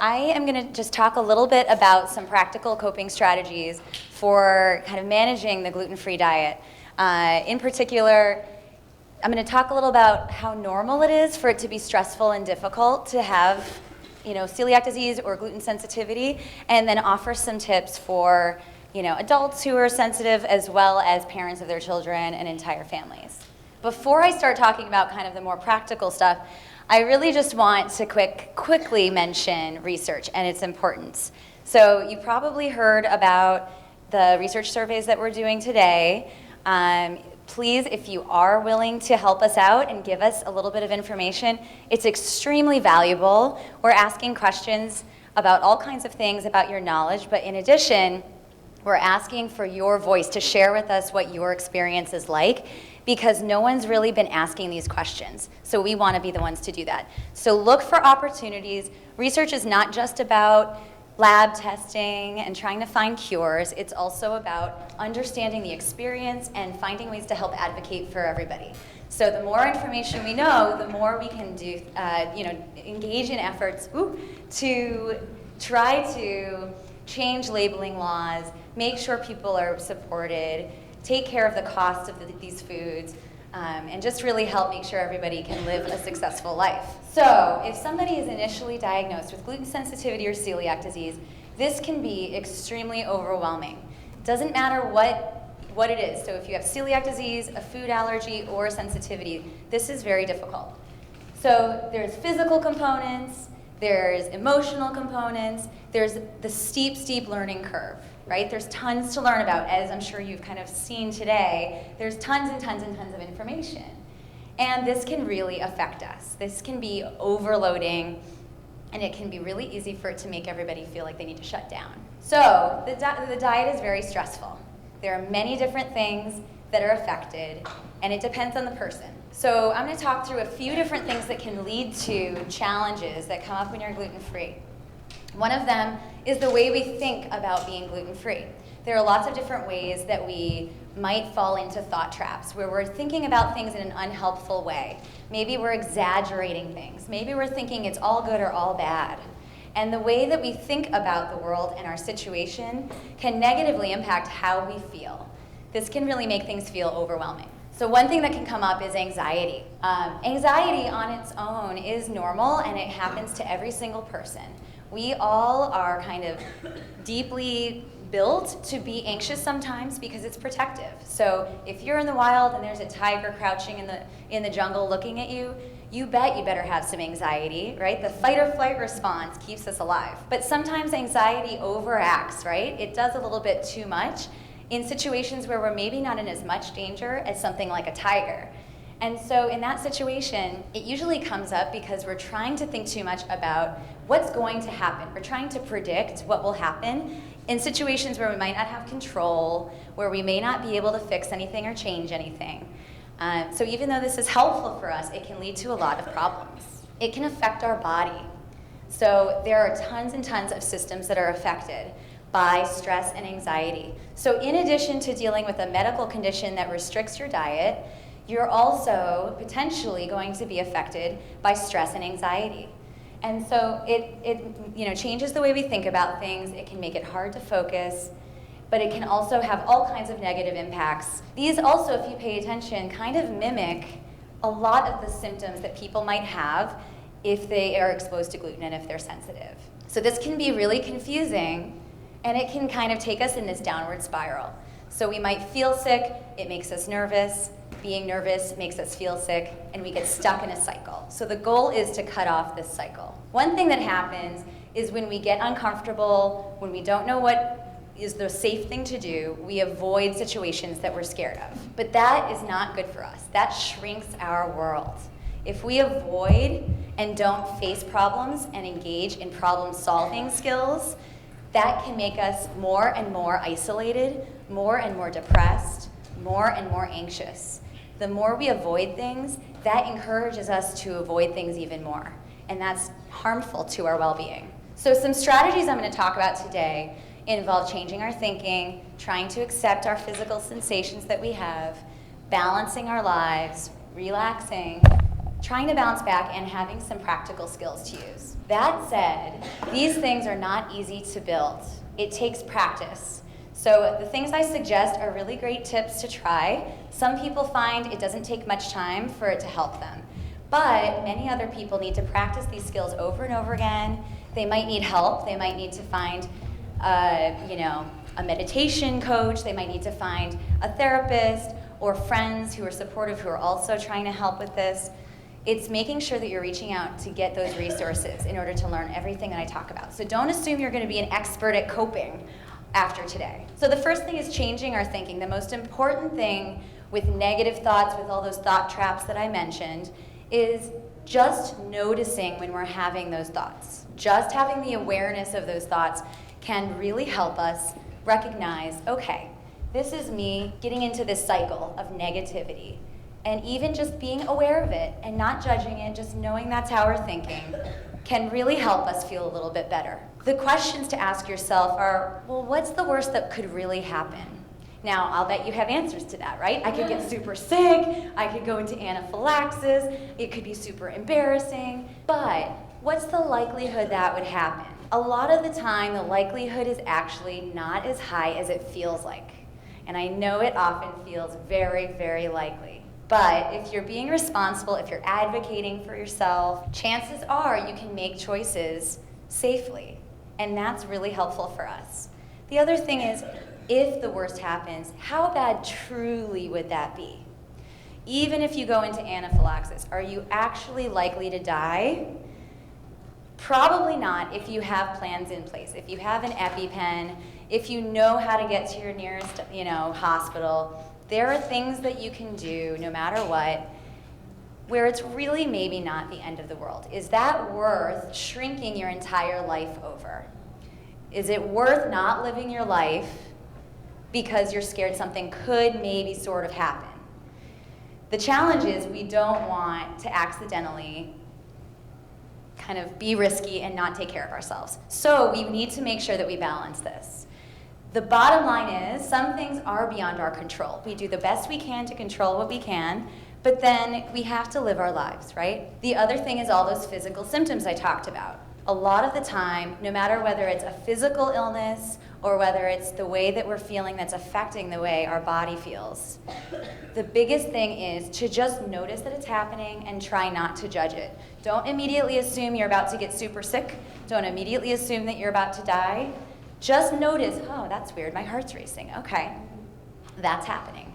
I am going to just talk a little bit about some practical coping strategies for kind of managing the gluten-free diet. In particular, I'm going to talk a little about how normal it is for it to be stressful and difficult to have, celiac disease or gluten sensitivity, and then offer some tips for, adults who are sensitive as well as parents of their children and entire families. Before I start talking about kind of the more practical stuff, I really just want to quickly mention research and its importance. So you probably heard about the research surveys that we're doing today. Please, if you are willing to help us out and give us a little bit of information, it's extremely valuable. We're asking questions about all kinds of things about your knowledge, but in addition, we're asking for your voice to share with us what your experience is like, because no one's really been asking these questions. So we want to be the ones to do that. So look for opportunities. Research is not just about lab testing and trying to find cures. It's also about understanding the experience and finding ways to help advocate for everybody. So the more information we know, the more we can do, engage in efforts to try to change labeling laws, make sure people are supported, take care of the cost of these foods, and just really help make sure everybody can live a successful life. So if somebody is initially diagnosed with gluten sensitivity or celiac disease, this can be extremely overwhelming. Doesn't matter what it is. So if you have celiac disease, a food allergy, or a sensitivity, this is very difficult. So there's physical components, there's emotional components, there's the steep learning curve, right? There's tons to learn about, as I'm sure you've kind of seen today. There's tons and tons and tons of information. And this can really affect us. This can be overloading, and it can be really easy for it to make everybody feel like they need to shut down. So the diet is very stressful. There are many different things that are affected, and it depends on the person. So I'm going to talk through a few different things that can lead to challenges that come up when you're gluten-free. One of them is the way we think about being gluten-free. There are lots of different ways that we might fall into thought traps, where we're thinking about things in an unhelpful way. Maybe we're exaggerating things. Maybe we're thinking it's all good or all bad. And the way that we think about the world and our situation can negatively impact how we feel. This can really make things feel overwhelming. So one thing that can come up is anxiety. Anxiety on its own is normal, and it happens to every single person. We all are kind of deeply built to be anxious sometimes because it's protective. So if you're in the wild and there's a tiger crouching in the jungle looking at you, you bet you better have some anxiety, right? The fight or flight response keeps us alive. But sometimes anxiety overacts, right? It does a little bit too much in situations where we're maybe not in as much danger as something like a tiger. And so in that situation, it usually comes up because we're trying to think too much about what's going to happen. We're trying to predict what will happen in situations where we might not have control, where we may not be able to fix anything or change anything. So even though this is helpful for us, it can lead to a lot of problems. It can affect our body. So there are tons and tons of systems that are affected by stress and anxiety. So in addition to dealing with a medical condition that restricts your diet, you're also potentially going to be affected by stress and anxiety. And so it changes the way we think about things. It can make it hard to focus, but it can also have all kinds of negative impacts. These also, if you pay attention, kind of mimic a lot of the symptoms that people might have if they are exposed to gluten and if they're sensitive. So this can be really confusing, and it can kind of take us in this downward spiral. So we might feel sick, it makes us nervous. Being nervous makes us feel sick, and we get stuck in a cycle. So the goal is to cut off this cycle. One thing that happens is when we get uncomfortable, when we don't know what is the safe thing to do, we avoid situations that we're scared of. But that is not good for us. That shrinks our world. If we avoid and don't face problems and engage in problem-solving skills, that can make us more and more isolated, more and more depressed, more and more anxious. The more we avoid things, that encourages us to avoid things even more. And that's harmful to our well-being. So some strategies I'm going to talk about today involve changing our thinking, trying to accept our physical sensations that we have, balancing our lives, relaxing, trying to bounce back and having some practical skills to use. That said, these things are not easy to build. It takes practice. So the things I suggest are really great tips to try. Some people find it doesn't take much time for it to help them. But many other people need to practice these skills over and over again. They might need help. They might need to find, a meditation coach. They might need to find a therapist or friends who are supportive, who are also trying to help with this. It's making sure that you're reaching out to get those resources in order to learn everything that I talk about. So don't assume you're going to be an expert at coping after today. So the first thing is changing our thinking. The most important thing with negative thoughts, with all those thought traps that I mentioned, is just noticing when we're having those thoughts. Just having the awareness of those thoughts can really help us recognize, okay, this is me getting into this cycle of negativity. And even just being aware of it and not judging it, just knowing that's how we're thinking, can really help us feel a little bit better. The questions to ask yourself are, well, what's the worst that could really happen? Now, I'll bet you have answers to that, right? I could get super sick, I could go into anaphylaxis, it could be super embarrassing, but what's the likelihood that would happen? A lot of the time, the likelihood is actually not as high as it feels like. And I know it often feels very, very likely. But if you're being responsible, if you're advocating for yourself, chances are you can make choices safely. And that's really helpful for us. The other thing is, if the worst happens, how bad truly would that be? Even if you go into anaphylaxis, are you actually likely to die? Probably not if you have plans in place. If you have an EpiPen, if you know how to get to your nearest, hospital, there are things that you can do no matter what where it's really maybe not the end of the world. Is that worth shrinking your entire life over? Is it worth not living your life because you're scared something could maybe sort of happen? The challenge is we don't want to accidentally kind of be risky and not take care of ourselves. So we need to make sure that we balance this. The bottom line is some things are beyond our control. We do the best we can to control what we can, but then we have to live our lives, right? The other thing is all those physical symptoms I talked about. A lot of the time, no matter whether it's a physical illness or whether it's the way that we're feeling that's affecting the way our body feels, the biggest thing is to just notice that it's happening and try not to judge it. Don't immediately assume you're about to get super sick. Don't immediately assume that you're about to die. Just notice, oh, that's weird, my heart's racing. Okay, that's happening.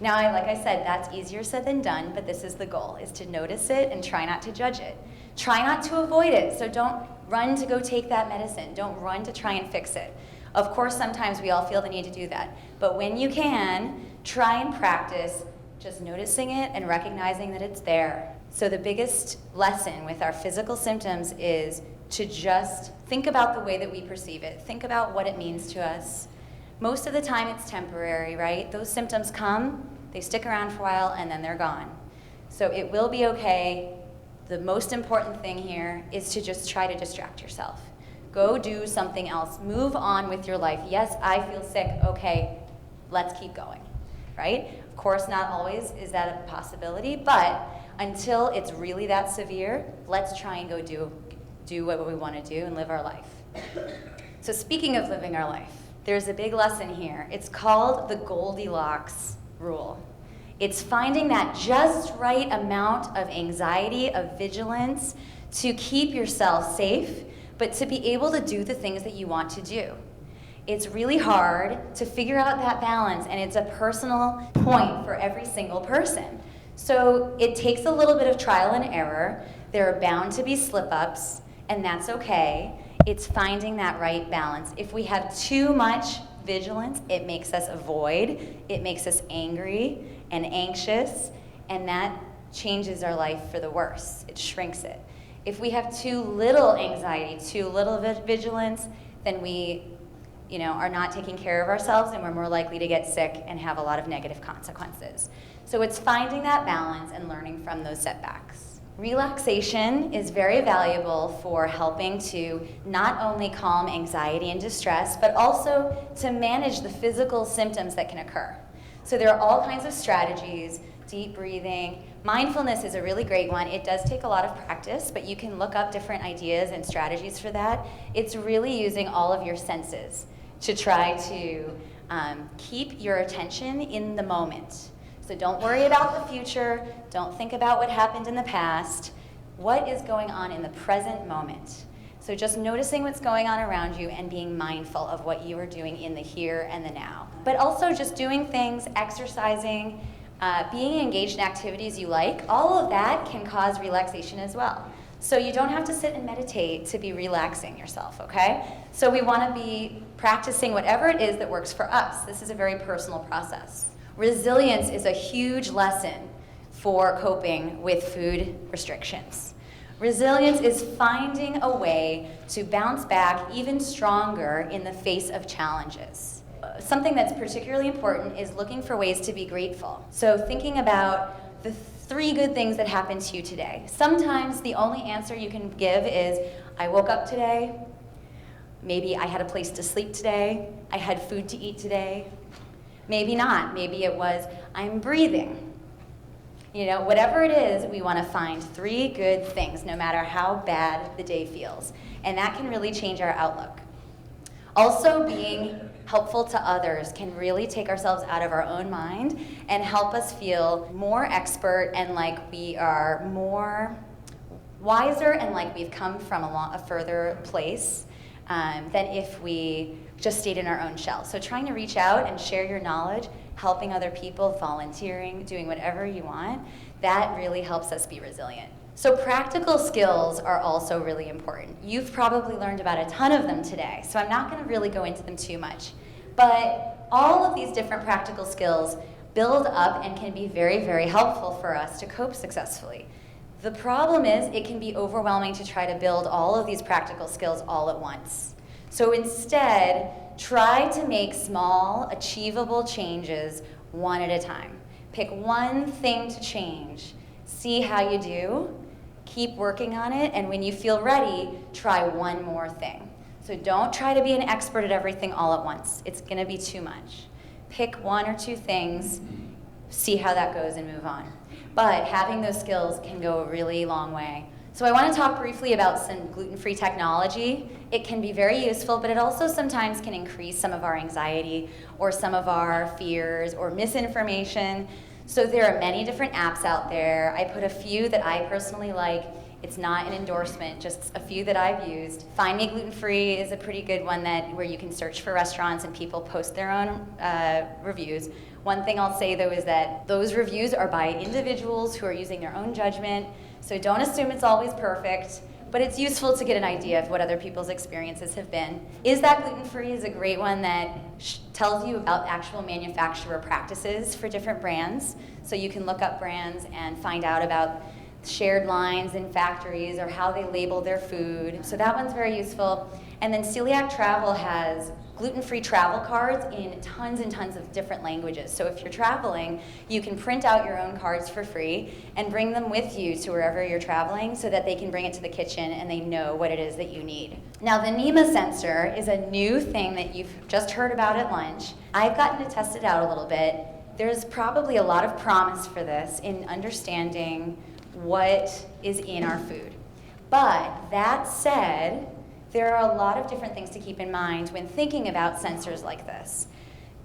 Now, like I said, that's easier said than done, but this is the goal, is to notice it and try not to judge it. Try not to avoid it, so don't run to go take that medicine. Don't run to try and fix it. Of course, sometimes we all feel the need to do that, but when you can, try and practice just noticing it and recognizing that it's there. So the biggest lesson with our physical symptoms is to just think about the way that we perceive it. Think about what it means to us. Most of the time it's temporary, right? Those symptoms come, they stick around for a while, and then they're gone. So it will be okay. The most important thing here is to just try to distract yourself. Go do something else. Move on with your life. Yes, I feel sick. Okay, let's keep going, right? Of course, not always is that a possibility, but until it's really that severe, let's try and go do what we want to do and live our life. So speaking of living our life, there's a big lesson here. It's called the Goldilocks rule. It's finding that just right amount of anxiety, of vigilance, to keep yourself safe, but to be able to do the things that you want to do. It's really hard to figure out that balance, and it's a personal point for every single person. So it takes a little bit of trial and error. There are bound to be slip-ups, and that's okay. It's finding that right balance. If we have too much vigilance, it makes us avoid, it makes us angry and anxious, and that changes our life for the worse. It shrinks it. If we have too little anxiety, too little vigilance, then we are not taking care of ourselves, and we're more likely to get sick and have a lot of negative consequences. So it's finding that balance and learning from those setbacks. Relaxation is very valuable for helping to not only calm anxiety and distress, but also to manage the physical symptoms that can occur. So there are all kinds of strategies, deep breathing, Mindfulness is a really great one. It does take a lot of practice, but you can look up different ideas and strategies for that. It's really using all of your senses to try to keep your attention in the moment. So don't worry about the future. Don't think about what happened in the past. What is going on in the present moment? So just noticing what's going on around you and being mindful of what you are doing in the here and the now. But also just doing things, exercising, being engaged in activities you like, all of that can cause relaxation as well. So you don't have to sit and meditate to be relaxing yourself, okay? So we want to be practicing whatever it is that works for us. This is a very personal process. Resilience is a huge lesson for coping with food restrictions. Resilience is finding a way to bounce back even stronger in the face of challenges. Something that's particularly important is looking for ways to be grateful. So thinking about the 3 good things that happened to you today. Sometimes the only answer you can give is, I woke up today, maybe I had a place to sleep today, I had food to eat today. Maybe not. Maybe it was, I'm breathing. You know, whatever it is, we want to find 3 good things, no matter how bad the day feels. And that can really change our outlook. Also, being helpful to others can really take ourselves out of our own mind and help us feel more expert and like we are more wiser and like we've come from a further place than if we just stayed in our own shell. So trying to reach out and share your knowledge, helping other people, volunteering, doing whatever you want, that really helps us be resilient. So practical skills are also really important. You've probably learned about a ton of them today, so I'm not going to really go into them too much. But all of these different practical skills build up and can be very, very helpful for us to cope successfully. The problem is it can be overwhelming to try to build all of these practical skills all at once. So instead, try to make small, achievable changes one at a time. Pick one thing to change. See how you do. Keep working on it, and when you feel ready, try one more thing. So don't try to be an expert at everything all at once. It's going to be too much. Pick 1 or 2 things, see how that goes, and move on. But having those skills can go a really long way. So I want to talk briefly about some gluten-free technology. It can be very useful, but it also sometimes can increase some of our anxiety or some of our fears or misinformation. So there are many different apps out there. I put a few that I personally like. It's not an endorsement, just a few that I've used. Find Me Gluten-Free is a pretty good one where you can search for restaurants and people post their own reviews. One thing I'll say though is that those reviews are by individuals who are using their own judgment, so don't assume it's always perfect, but it's useful to get an idea of what other people's experiences have been. Is That Gluten-Free is a great one that tells you about actual manufacturer practices for different brands, so you can look up brands and find out about shared lines in factories or how they label their food. So that one's very useful. And then Celiac Travel has gluten-free travel cards in tons and tons of different languages. So if you're traveling, you can print out your own cards for free and bring them with you to wherever you're traveling so that they can bring it to the kitchen and they know what it is that you need. Now the NEMA sensor is a new thing that you've just heard about at lunch. I've gotten to test it out a little bit. There's probably a lot of promise for this in understanding what is in our food. But that said, there are a lot of different things to keep in mind when thinking about sensors like this.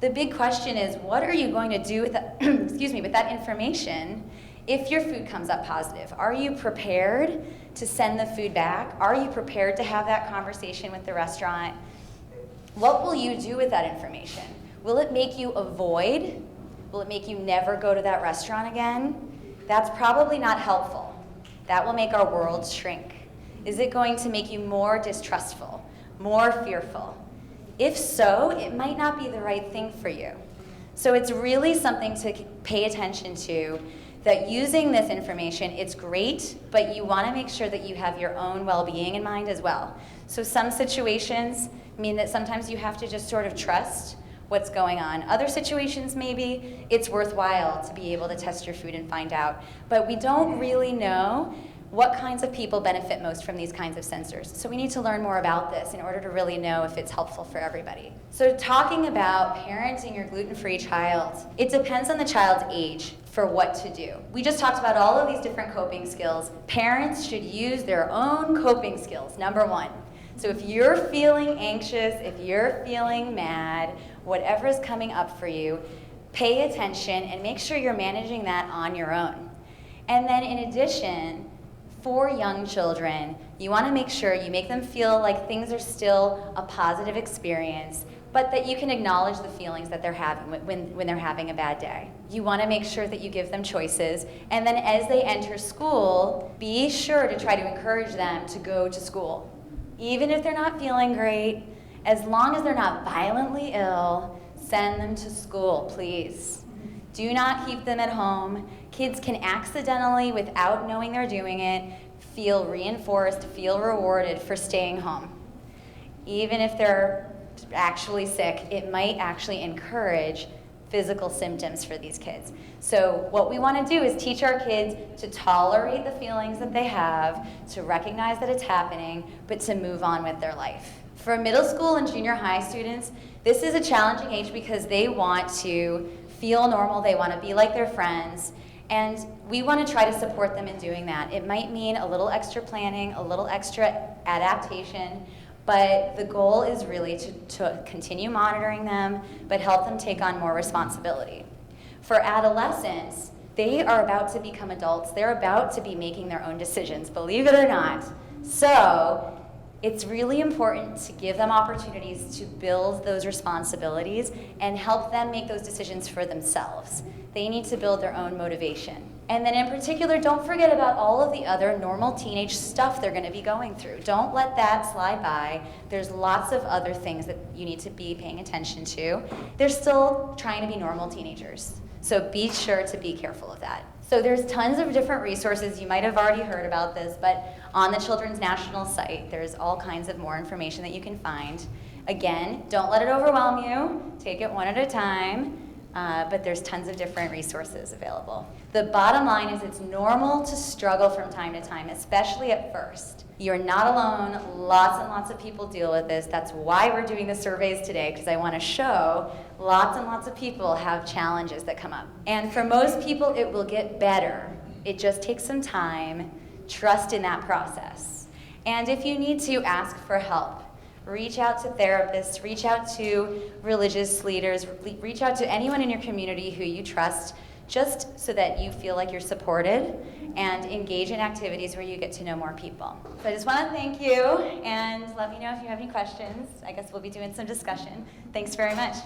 The big question is, what are you going to do with that, with that information if your food comes up positive? Are you prepared to send the food back? Are you prepared to have that conversation with the restaurant? What will you do with that information? Will it make you avoid? Will it make you never go to that restaurant again? That's probably not helpful. That will make our world shrink. Is it going to make you more distrustful, more fearful? If so, it might not be the right thing for you. So it's really something to pay attention to, that using this information, it's great, but you want to make sure that you have your own well-being in mind as well. So some situations mean that sometimes you have to just sort of trust what's going on. Other situations, maybe it's worthwhile to be able to test your food and find out. But we don't really know what kinds of people benefit most from these kinds of sensors. So we need to learn more about this in order to really know if it's helpful for everybody. So talking about parenting your gluten-free child, it depends on the child's age for what to do. We just talked about all of these different coping skills. Parents should use their own coping skills, number one. So if you're feeling anxious, if you're feeling mad, whatever is coming up for you, pay attention and make sure you're managing that on your own. And then in addition, for young children, you want to make sure you make them feel like things are still a positive experience, but that you can acknowledge the feelings that they're having when they're having a bad day. You want to make sure that you give them choices, and then as they enter school, be sure to try to encourage them to go to school. Even if they're not feeling great, as long as they're not violently ill, send them to school, please. Do not keep them at home. Kids can accidentally, without knowing they're doing it, feel reinforced, feel rewarded for staying home. Even if they're actually sick, it might actually encourage physical symptoms for these kids. So what we want to do is teach our kids to tolerate the feelings that they have, to recognize that it's happening, but to move on with their life. For middle school and junior high students, this is a challenging age because they want to feel normal, they want to be like their friends, and we want to try to support them in doing that. It might mean a little extra planning, a little extra adaptation, but the goal is really to continue monitoring them, but help them take on more responsibility. For adolescents, they are about to become adults. They're about to be making their own decisions, believe it or not. So it's really important to give them opportunities to build those responsibilities and help them make those decisions for themselves. They need to build their own motivation. And then in particular, don't forget about all of the other normal teenage stuff they're going to be going through. Don't let that slide by. There's lots of other things that you need to be paying attention to. They're still trying to be normal teenagers. So be sure to be careful of that. So there's tons of different resources. You might have already heard about this, but on the Children's National site, there's all kinds of more information that you can find. Again, don't let it overwhelm you. Take it one at a time. But there's tons of different resources available. The bottom line is it's normal to struggle from time to time, especially at first. You're not alone. Lots and lots of people deal with this. That's why we're doing the surveys today, because I want to show lots and lots of people have challenges that come up. And for most people, it will get better. It just takes some time. Trust in that process. And if you need to, ask for help. Reach out to therapists, reach out to religious leaders, reach out to anyone in your community who you trust, just so that you feel like you're supported, and engage in activities where you get to know more people. So I just want to thank you, and let me know if you have any questions. I guess we'll be doing some discussion. Thanks very much.